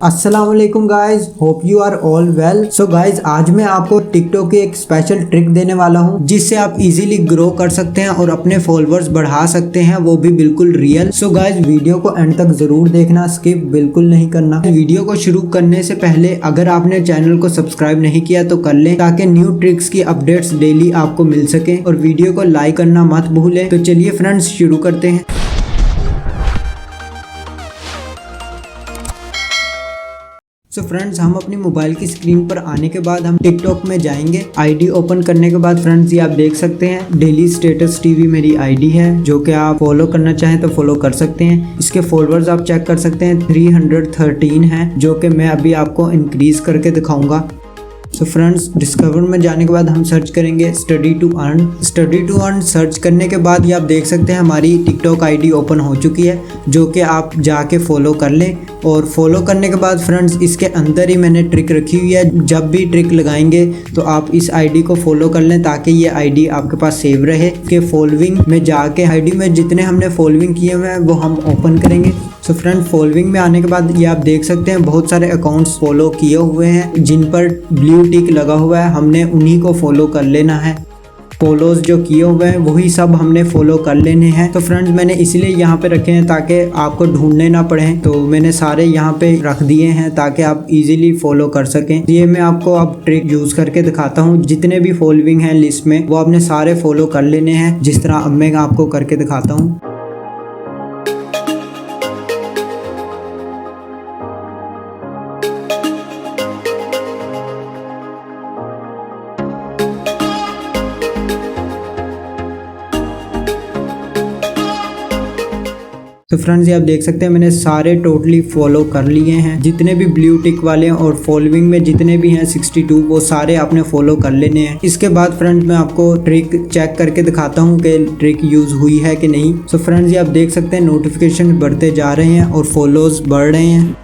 अस्सलाम वालेकुम guys, hope you are all well. So guys, आज मैं आपको टिकटॉक की एक स्पेशल ट्रिक देने वाला हूँ जिससे आप इजीली ग्रो कर सकते हैं और अपने फॉलोअर्स बढ़ा सकते हैं, वो भी बिल्कुल रियल। सो गाइज, वीडियो को एंड तक जरूर देखना, स्किप बिल्कुल नहीं करना। वीडियो को शुरू करने से पहले अगर आपने चैनल को सब्सक्राइब नहीं किया तो कर लें ताकि न्यू ट्रिक्स की अपडेट्स डेली आपको मिल सके, और वीडियो को लाइक करना मत भूलें। तो चलिए फ्रेंड्स, शुरू करते हैं। सो फ्रेंड्स, हम अपनी मोबाइल की स्क्रीन पर आने के बाद हम टिकटॉक में जाएंगे। आईडी ओपन करने के बाद फ्रेंड्स, ये आप देख सकते हैं डेली स्टेटस टीवी मेरी आईडी है, जो कि आप फॉलो करना चाहें तो फॉलो कर सकते हैं। इसके फॉलोअर्स आप चेक कर सकते हैं, 313 हैं, जो कि मैं अभी आपको इंक्रीज करके दिखाऊंगा। सो फ्रेंड्स, डिस्कवर में जाने के बाद हम सर्च करेंगे स्टडी टू अर्न। सर्च करने के बाद ये आप देख सकते हैं हमारी टिकटॉक आईडी ओपन हो चुकी है, जो कि आप जाके फॉलो कर लें। और फॉलो करने के बाद फ्रेंड्स, इसके अंदर ही मैंने ट्रिक रखी हुई है। जब भी ट्रिक लगाएंगे तो आप इस आईडी को फॉलो कर लें ताकि ये आईडी आपके पास सेव रहे। के फॉलोइंग में जाके आईडी में जितने हमने फॉलोइंग किए हुए हैं वो हम ओपन करेंगे। सो फ्रेंड, फॉलोइंग में आने के बाद ये आप देख सकते हैं बहुत सारे अकाउंट्स फॉलो किए हुए हैं जिन पर ब्लू टिक लगा हुआ है, हमने उन्हीं को फॉलो कर लेना है। फॉलोज जो किए हुए हैं वही सब हमने फॉलो कर लेने हैं। तो फ्रेंड्स, मैंने इसलिए यहाँ पे रखे हैं ताकि आपको ढूंढने ना पड़े, तो मैंने सारे यहाँ पे रख दिए हैं ताकि आप इजीली फॉलो कर सकें। ये मैं आपको अब ट्रिक यूज करके दिखाता हूँ। जितने भी फॉलोइंग हैं लिस्ट में वो आपने सारे फॉलो कर लेने हैं, जिस तरह अब मैं आपको करके दिखाता हूँ। तो फ्रेंड्स, ये आप देख सकते हैं मैंने सारे टोटली फॉलो कर लिए हैं, जितने भी ब्लू टिक वाले हैं, और फॉलोइंग में जितने भी हैं 62, वो सारे आपने फॉलो कर लेने हैं। इसके बाद फ्रेंड्स, मैं आपको ट्रिक चेक करके दिखाता हूँ कि ट्रिक यूज हुई है कि नहीं। सो फ्रेंड्स, ये आप देख सकते हैं नोटिफिकेशन बढ़ते जा रहे हैं और फॉलोज बढ़ रहे हैं।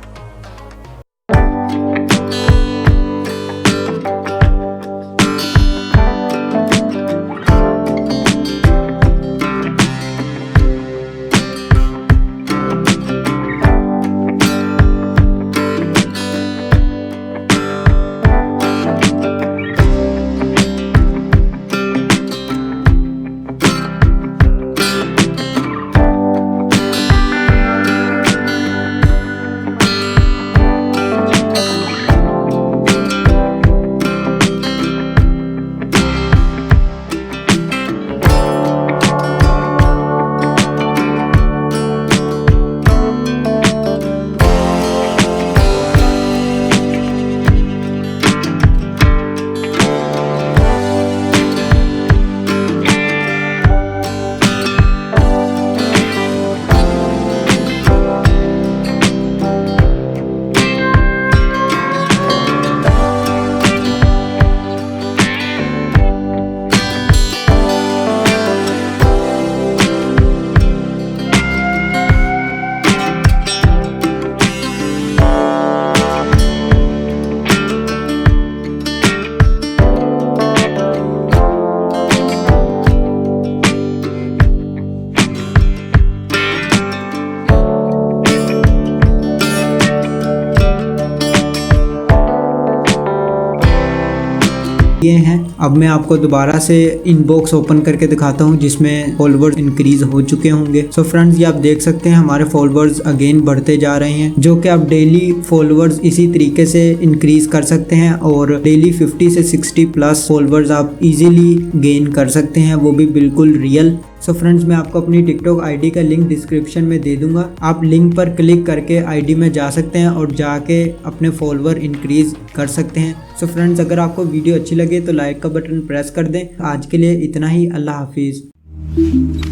ये हैं। अब मैं आपको दोबारा से इनबॉक्स ओपन करके दिखाता हूँ जिसमें फॉलोअर्स इंक्रीज हो चुके होंगे। सो फ्रेंड्स, ये आप देख सकते हैं हमारे फॉलोअर्स अगेन बढ़ते जा रहे हैं, जो कि आप डेली फॉलोअर्स इसी तरीके से इंक्रीज कर सकते हैं और डेली 50 से 60 प्लस फॉलोअर्स आप इजीली गेन कर सकते हैं, वो भी बिल्कुल रियल। सो फ्रेंड्स, मैं आपको अपनी टिकटॉक आईडी का लिंक डिस्क्रिप्शन में दे दूंगा। आप लिंक पर क्लिक करके आईडी में जा सकते हैं और जाके अपने फॉलोअर इंक्रीज कर सकते हैं। सो फ्रेंड्स, अगर आपको वीडियो अच्छी लगे तो लाइक का बटन प्रेस कर दें। आज के लिए इतना ही। अल्लाह हाफिज़।